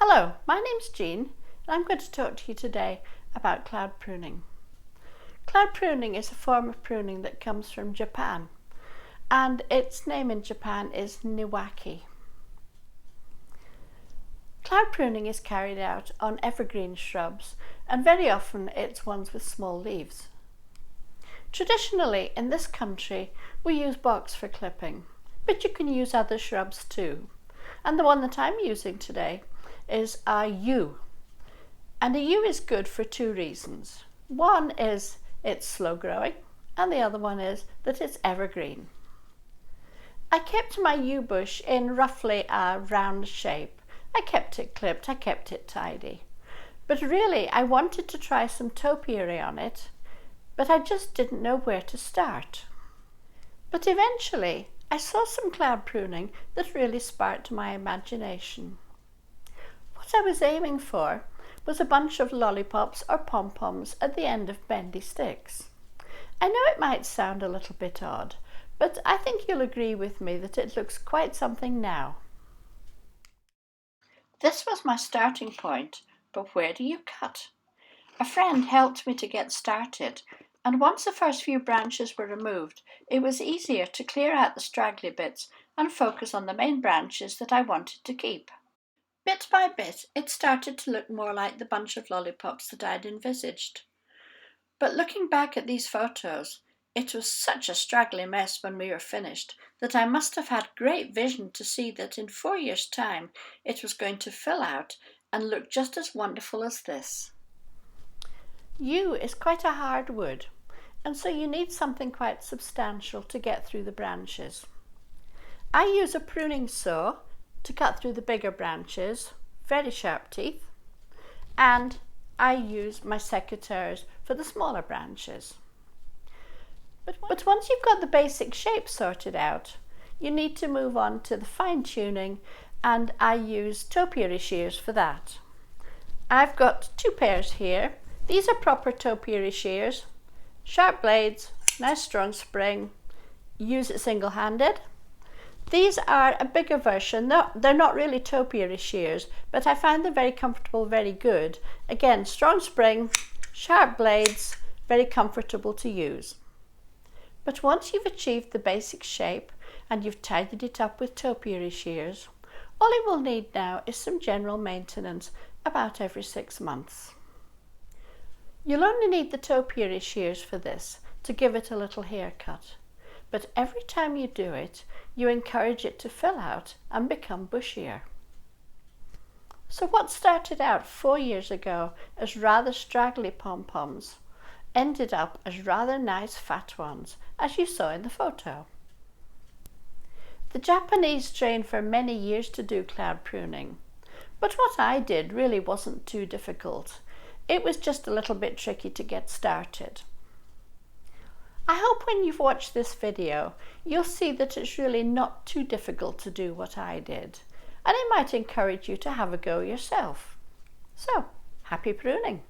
Hello, my name's Jean and I'm going to talk to you today about cloud pruning. Cloud pruning is a form of pruning that comes from Japan, and its name in Japan is niwaki. Cloud pruning is carried out on evergreen shrubs, and very often it's ones with small leaves. Traditionally in this country we use box for clipping, but you can use other shrubs too. And the one that I'm using today is a yew. And a yew is good for two reasons. One is it's slow growing, and the other one is that it's evergreen. I kept my yew bush in roughly a round shape. I kept it clipped, I kept it tidy. But really I wanted to try some topiary on it, but I just didn't know where to start. But eventually I saw some cloud pruning that really sparked my imagination. What I was aiming for was a bunch of lollipops or pom-poms at the end of bendy sticks. I know it might sound a little bit odd, but I think you'll agree with me that it looks quite something now. This was my starting point, but where do you cut? A friend helped me to get started, and once the first few branches were removed, it was easier to clear out the straggly bits and focus on the main branches that I wanted to keep. Bit by bit, it started to look more like the bunch of lollipops that I'd envisaged. But looking back at these photos, it was such a straggly mess when we were finished that I must have had great vision to see that in 4 years' time it was going to fill out and look just as wonderful as this. Yew is quite a hard wood, and so you need something quite substantial to get through the branches. I use a pruning saw to cut through the bigger branches, very sharp teeth, and I use my secateurs for the smaller branches. But once you've got the basic shape sorted out, you need to move on to the fine tuning, and I use topiary shears for that. I've got 2 pairs here. These are proper topiary shears, sharp blades, nice strong spring, use it single-handed. These are a bigger version. They're not really topiary shears, but I find them very comfortable, very good. Again, strong spring, sharp blades, very comfortable to use. But once you've achieved the basic shape and you've tidied it up with topiary shears, all it will need now is some general maintenance about every 6 months. You'll only need the topiary shears for this to give it a little haircut. But every time you do it, you encourage it to fill out and become bushier. So what started out 4 years ago as rather straggly pom-poms ended up as rather nice fat ones, as you saw in the photo. The Japanese trained for many years to do cloud pruning, but what I did really wasn't too difficult. It was just a little bit tricky to get started. I hope when you've watched this video, you'll see that it's really not too difficult to do what I did, and it might encourage you to have a go yourself. So, happy pruning!